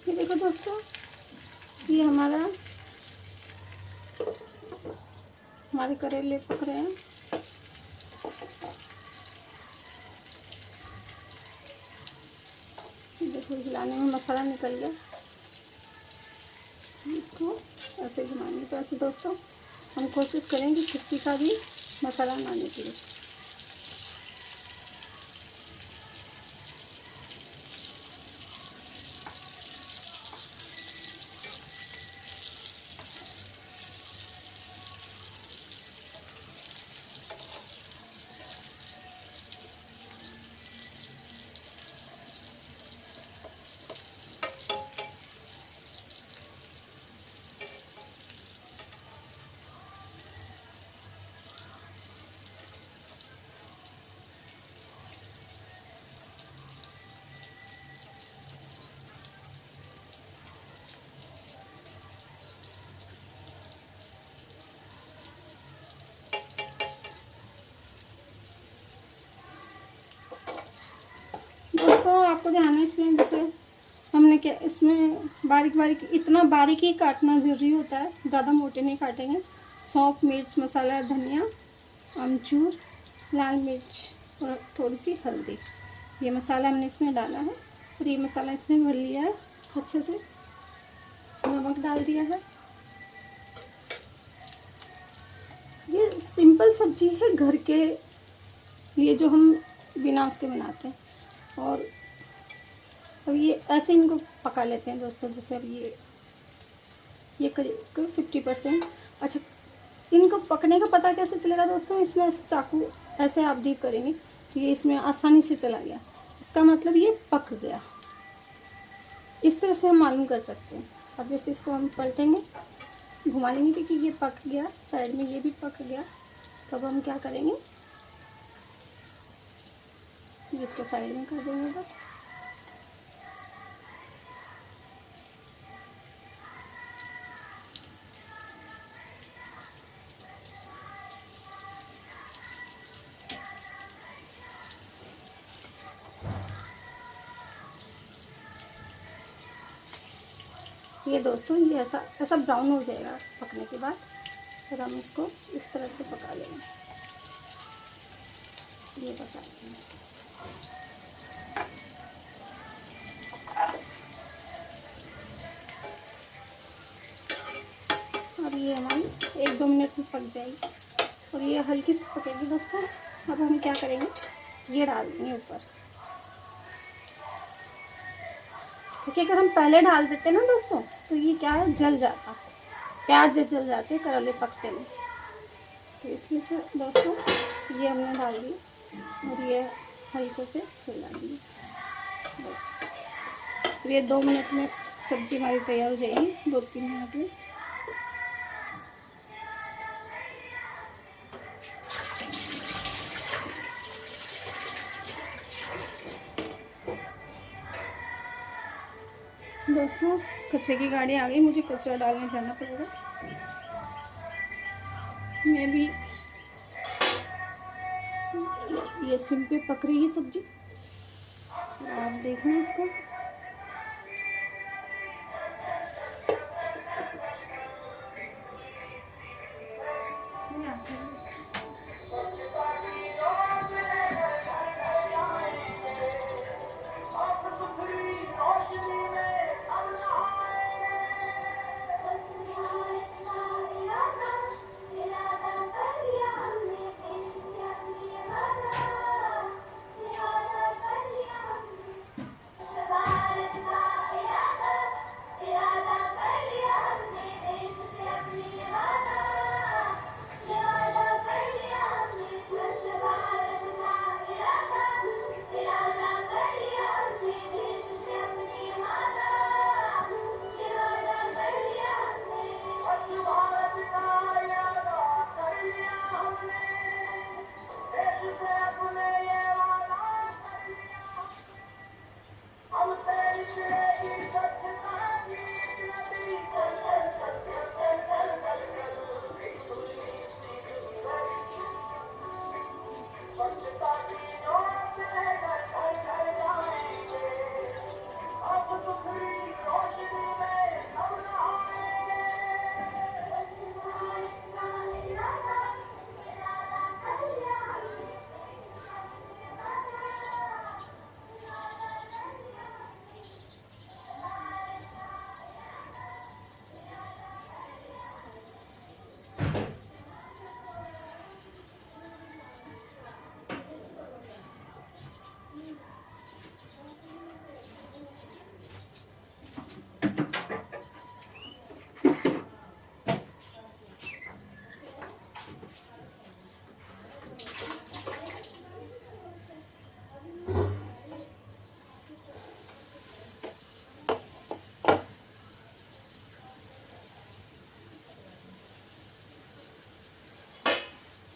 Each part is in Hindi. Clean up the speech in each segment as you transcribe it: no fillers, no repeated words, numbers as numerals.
ये देखो दोस्तों, ये हमारे करेले पक रहे हैं। देखो हिलाने में मसाला निकल गया। इसको ऐसे घुमाएंगे। तो ऐसे दोस्तों हम कोशिश करेंगे किसी का भी मसाला ना निकले। दोस्तों आपको ध्यान है इसमें, जैसे हमने क्या इसमें बारीक बारीक, इतना बारीक ही काटना ज़रूरी होता है, ज़्यादा मोटे नहीं काटेंगे। सौंफ, मिर्च मसाला, धनिया, अमचूर, लाल मिर्च और थोड़ी सी हल्दी, ये मसाला हमने इसमें डाला है। और ये मसाला इसमें भर लिया है अच्छे से। नमक डाल दिया है। ये सिंपल सब्जी है घर के लिए, जो हम बिना उसके बनाते हैं। और अब ये ऐसे इनको पका लेते हैं दोस्तों। जैसे अब ये करीब 50%। अच्छा, इनको पकने का पता कैसे चलेगा दोस्तों? इसमें ऐसे चाकू ऐसे आप डीप करेंगे तो ये इसमें आसानी से चला गया, इसका मतलब ये पक गया। इस तरह से हम मालूम कर सकते हैं। अब जैसे इसको हम पलटेंगे, घुमा लेंगे क्योंकि ये पक गया, साइड में ये भी पक गया। तो अब हम क्या करेंगे, इसको साइड में कर देंगे बस। ये दोस्तों ये ऐसा ब्राउन हो जाएगा पकने के बाद। फिर हम इसको इस तरह से पका लेंगे। ये पका लेंगे। अब ये हमारी 1-2 मिनट में पक जाएगी और ये हल्की सी पकेगी दोस्तों। अब हम क्या करेंगे, ये डाल देंगे ऊपर, क्योंकि अगर हम पहले डाल देते ना दोस्तों तो ये क्या है, जल जाता। प्याज जल जाते करेले पकते नहीं। तो इसलिए से दोस्तों ये हमने डाल दी और ये हल्के से हिला दी बस। ये 2 मिनट में सब्जी हमारी तैयार हो जाएगी, 2-3 मिनट में। दोस्तों कचरे की गाड़ी आ गई, मुझे कचरा डालने जाना पड़ेगा। मैं भी ये सिम पे पक रही है सब्जी, आप देखना इसको।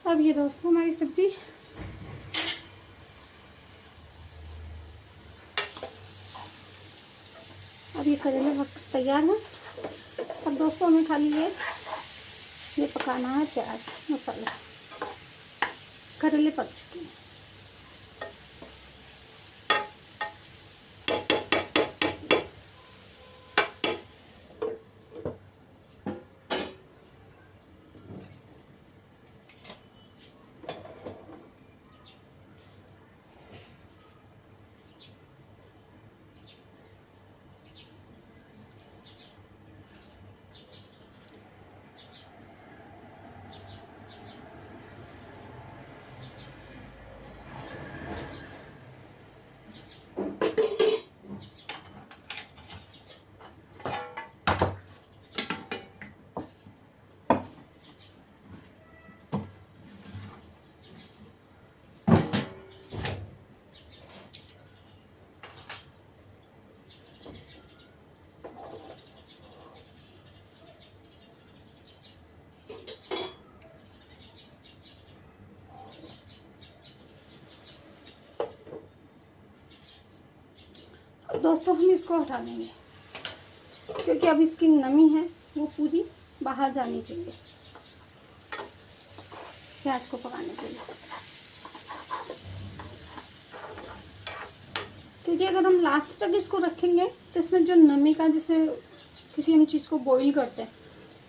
अब ये दोस्तों हमारी सब्जी अब ये करेला वक्त तैयार है। अब दोस्तों हमें खाली ये पकाना है प्याज मसाला। करेले पक चुके हैं। दोस्तों हम इसको हटा देंगे क्योंकि अब इसकी नमी है वो पूरी बाहर जानी चाहिए प्याज को पकाने के लिए। क्योंकि अगर हम लास्ट तक इसको रखेंगे तो इसमें जो नमी का, जैसे किसी हम चीज़ को बॉईल करते हैं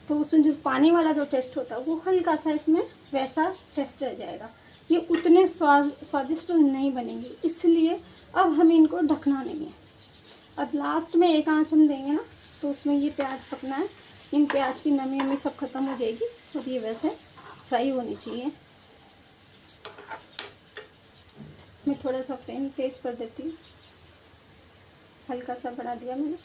तो उसमें जो पानी वाला जो टेस्ट होता है वो हल्का सा इसमें वैसा टेस्ट रह जाएगा। ये उतने स्वादिष्ट नहीं बनेंगे, इसलिए अब हमें इनको ढकना नहीं है। अब लास्ट में एक आंच हम देंगे ना तो उसमें ये प्याज पकना है। इन प्याज की नमी वमी सब खत्म हो जाएगी और ये वैसे फ्राई होनी चाहिए। मैं थोड़ा सा फ्लेम तेज कर देती हूँ, हल्का सा बढ़ा दिया मैंने।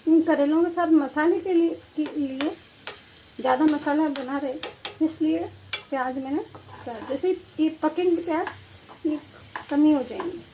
इन करेलों के साथ मसाले के लिए ज़्यादा मसाला बना रहे इसलिए प्याज मैंने जैसे ये पकेंगे प्याज ये कमी हो जाएंगे।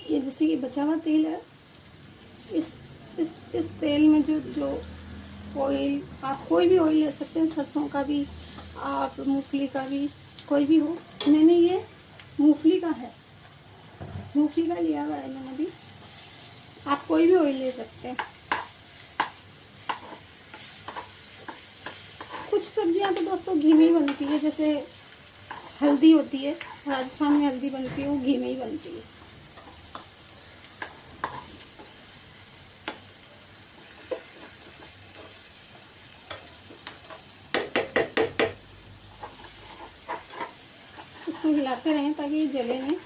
ये जैसे ये बचा हुआ तेल है, इस तेल में जो ऑयल, आप कोई भी ऑयल ले सकते हैं, सरसों का भी, आप मूंगफली का भी, कोई भी हो। मैंने ये मूंगफली का है, मूंगफली का लिया हुआ है मैंने भी। आप कोई भी ऑयल ले सकते हैं। कुछ सब्जियां तो दोस्तों घी में ही बनती है, जैसे हल्दी होती है, राजस्थान में हल्दी बनती है, वो घी में ही बनती है। इसको हिलाते रहें ताकि ये जले नहीं।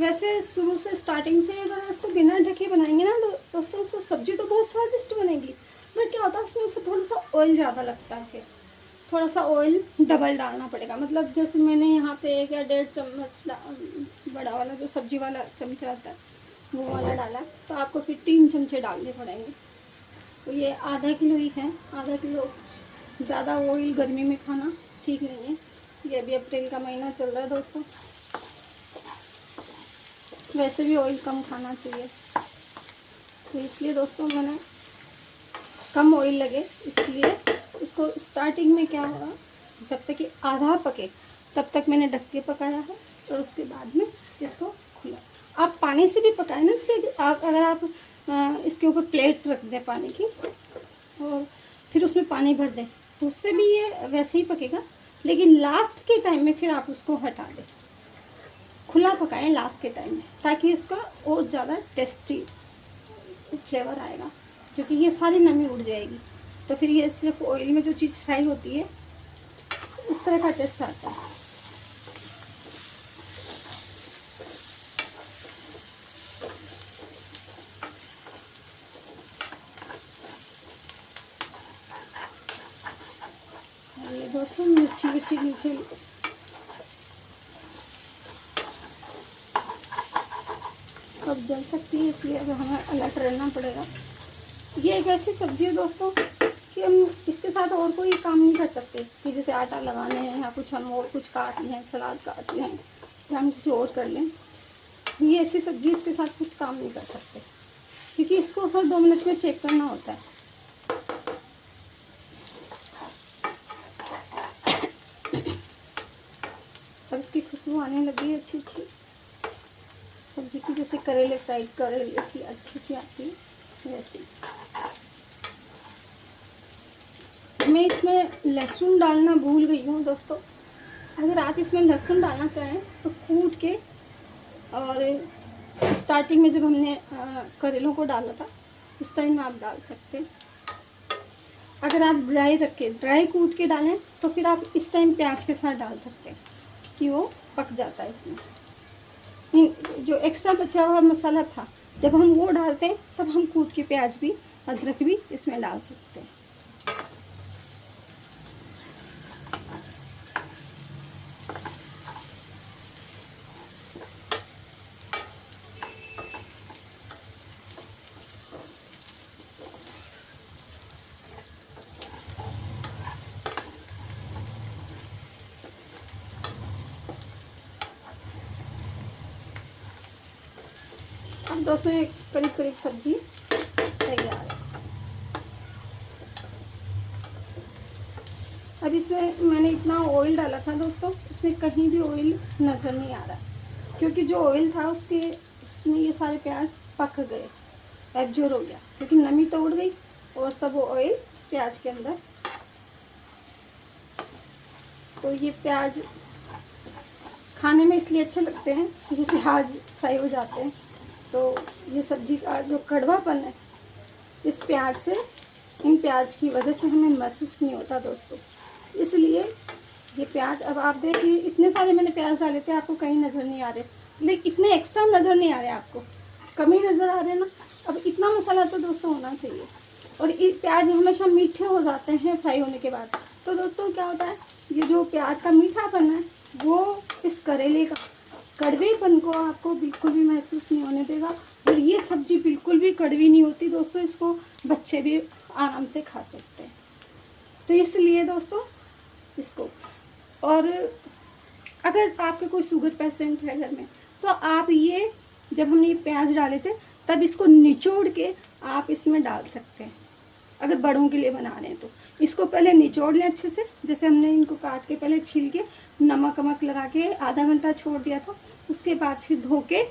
वैसे शुरू से स्टार्टिंग से अगर इसको बिना ढके बनाएंगे ना तो दोस्तों तो सब्जी तो बहुत स्वादिष्ट बनेगी, बट क्या होता है उसमें फिर थोड़ा सा ऑयल ज़्यादा लगता है। फिर थोड़ा सा ऑयल डबल डालना पड़ेगा। मतलब जैसे मैंने यहाँ पे 1 या 1.5 चम्मच बड़ा वाला जो सब्जी वाला चमचा आता है वो वाला डाला, तो आपको फिर 3 चमचे डालने पड़ेंगे। तो ये आधा किलो ही है, आधा किलो। ज़्यादा ऑयल गर्मी में खाना ठीक नहीं है। ये अभी अप्रैल का महीना चल रहा है दोस्तों, वैसे भी ऑयल कम खाना चाहिए, तो इसलिए दोस्तों मैंने कम ऑयल लगे इसलिए इसको स्टार्टिंग में क्या होगा, जब तक ये आधा पके तब तक मैंने ढक के पकाया है, और उसके बाद में इसको खुला। आप पानी से भी पकाएं ना, इससे आप अगर आप इसके ऊपर प्लेट रख दें पानी की और फिर उसमें पानी भर दें तो उससे भी ये वैसे ही पकेगा, लेकिन लास्ट के टाइम में फिर आप उसको हटा दें। खुला पकाएं लास्ट के टाइम में, ताकि इसका और ज़्यादा टेस्टी फ्लेवर आएगा, क्योंकि ये सारी नमी उड़ जाएगी। तो फिर ये सिर्फ ऑयल में जो चीज़ फ्राई होती है उस तरह का टेस्ट आता है। ये दोस्तों मिर्ची नीचे अब जल सकती है, इसलिए अब हमें अलर्ट रहना पड़ेगा। ये एक ऐसी सब्जी है दोस्तों कि हम इसके साथ और कोई काम नहीं कर सकते, कि जैसे आटा लगाने हैं या कुछ हम और कुछ काट लें, सलाद काट लें या हम कुछ और कर लें। ये ऐसी सब्जी इसके साथ कुछ काम नहीं कर सकते, क्योंकि इसको हर 2 मिनट में चेक करना होता है। अब इसकी खुशबू आने लगी है अच्छी सब्जी की, जैसे करेले फ्राई करेले की अच्छी सी आती है वैसे। मैं इसमें लहसुन डालना भूल गई हूँ दोस्तों। अगर आप इसमें लहसुन डालना चाहें तो कूट के, और स्टार्टिंग में जब हमने करेलों को डाला था उस टाइम आप डाल सकते हैं। अगर आप ड्राई कूट के डालें तो फिर आप इस टाइम प्याज के साथ डाल सकते हैं, कि वो पक जाता है इसमें। जो एक्स्ट्रा बचा हुआ मसाला था जब हम वो डालते हैं तब हम कूट के प्याज भी, अदरक भी इसमें डाल सकते हैं। अब दोस्तों एक करीब सब्जी तैयार है। अब इसमें मैंने इतना ऑयल डाला था दोस्तों, इसमें कहीं भी ऑयल नज़र नहीं आ रहा, क्योंकि जो ऑयल था उसमें ये सारे प्याज पक गए, एब्जॉर्ब हो गया, क्योंकि नमी तो उड़ गई और सब ऑयल इस प्याज के अंदर। तो ये प्याज खाने में इसलिए अच्छे लगते हैं क्योंकि प्याज फ्राई हो जाते हैं। तो ये सब्जी का जो कड़वापन है इस प्याज से, इन प्याज की वजह से हमें महसूस नहीं होता दोस्तों। इसलिए ये प्याज, अब आप देखिए इतने सारे मैंने प्याज डाले थे, आपको कहीं नज़र नहीं आ रहे, लेकिन इतने एक्स्ट्रा नज़र नहीं आ रहे, आपको कम ही नज़र आ रहे ना। अब इतना मसाला तो दोस्तों होना चाहिए, और ये प्याज हमेशा मीठे हो जाते हैं फ्राई होने के बाद। तो दोस्तों क्या होता है, ये जो प्याज का मीठापन है वो इस करेले का कड़वेपन को आपको बिल्कुल भी महसूस नहीं होने देगा। और ये सब्ज़ी बिल्कुल भी कड़वी नहीं होती दोस्तों, इसको बच्चे भी आराम से खा सकते हैं। तो इसलिए दोस्तों इसको, और अगर आपके कोई शुगर पेशेंट है घर में तो आप ये, जब हमने ये प्याज डाले थे तब इसको निचोड़ के आप इसमें डाल सकते हैं। अगर बड़ों के लिए बना रहे हैं तो इसको पहले निचोड़ लें अच्छे से, जैसे हमने इनको काट के पहले छील के नमक वमक लगा के आधा घंटा छोड़ दिया था। उसके बाद फिर धो के,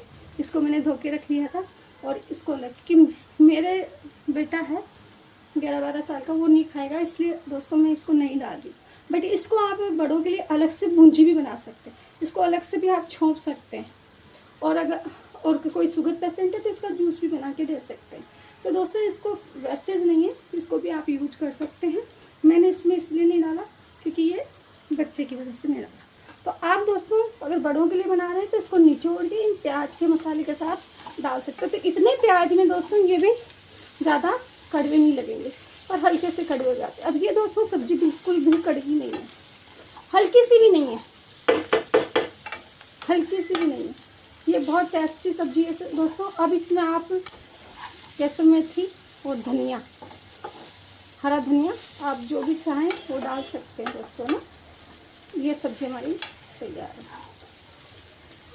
इसको मैंने धो के रख लिया था, और इसको लग कि मेरे बेटा है 11-12 साल का, वो नहीं खाएगा, इसलिए दोस्तों मैं इसको नहीं डाल रही। बट इसको आप बड़ों के लिए अलग से भुंजी भी बना सकते हैं, इसको अलग से भी आप छोंक सकते हैं। और अगर कोई शुगर पेशेंट है तो इसका जूस भी बना के दे सकते हैं। तो दोस्तों इसको वेस्टेज नहीं है, इसको भी आप यूज कर सकते हैं। मैंने इसमें इसलिए नहीं डाला क्योंकि ये बच्चे की वजह से नहीं डाला। तो आप दोस्तों अगर बड़ों के लिए बना रहे हैं तो इसको निचोड़ के इन प्याज के मसाले के साथ डाल सकते हो। तो इतने प्याज में दोस्तों ये भी ज़्यादा कड़वे नहीं लगेंगे और हल्के से कड़वे हो जाते हैं। अब ये दोस्तों सब्जी बिल्कुल भी कड़वी नहीं है, हल्की सी भी नहीं है, हल्की सी भी नहीं है। ये बहुत टेस्टी सब्जी है दोस्तों। अब इसमें आप कैसर मेथी और धनिया, हरा धनिया आप जो भी चाहें वो डाल सकते हैं दोस्तों ना। ये सब्जी हमारी तैयार है।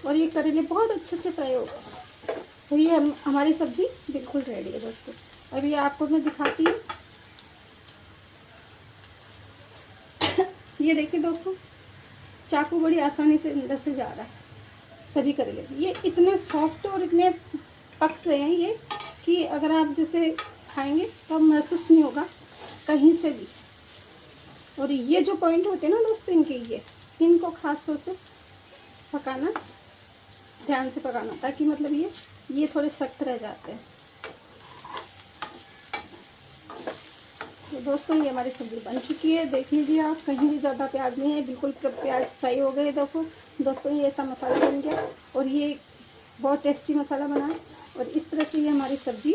और ये करेले बहुत अच्छे से फ्राई हो गए। तो ये हमारी सब्ज़ी बिल्कुल रेडी है दोस्तों। अभी आपको मैं दिखाती हूँ। ये देखिए दोस्तों, चाकू बड़ी आसानी से अंदर से जा रहा है सभी करेले। ये इतने सॉफ्ट और इतने पक गए हैं ये कि अगर आप जैसे खाएंगे तो महसूस नहीं होगा कहीं से भी। और ये जो पॉइंट होते हैं ना दोस्तों इनके, ये इनको खास तौर से पकाना, ध्यान से पकाना, ताकि मतलब ये थोड़े सख्त रह जाते हैं। तो दोस्तों ये हमारी सब्ज़ी बन चुकी है, देख लीजिए आप, कहीं भी ज़्यादा प्याज नहीं है, बिल्कुल प्याज फ्राई हो गए। देखो दोस्तों ये ऐसा मसाला बन गया और ये बहुत टेस्टी मसाला बना है। और इस तरह से ये हमारी सब्ज़ी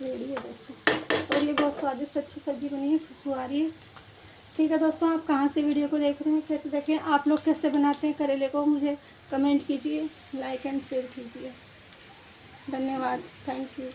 रेडी है दोस्तों। और ये बहुत स्वादिष्ट अच्छी सब्ज़ी बनी है, खुशबू आ रही है। ठीक है दोस्तों, आप कहाँ से वीडियो को देख रहे हैं, कैसे देखें, आप लोग कैसे बनाते हैं करेले को, मुझे कमेंट कीजिए, लाइक एंड शेयर कीजिए। धन्यवाद, थैंक यू।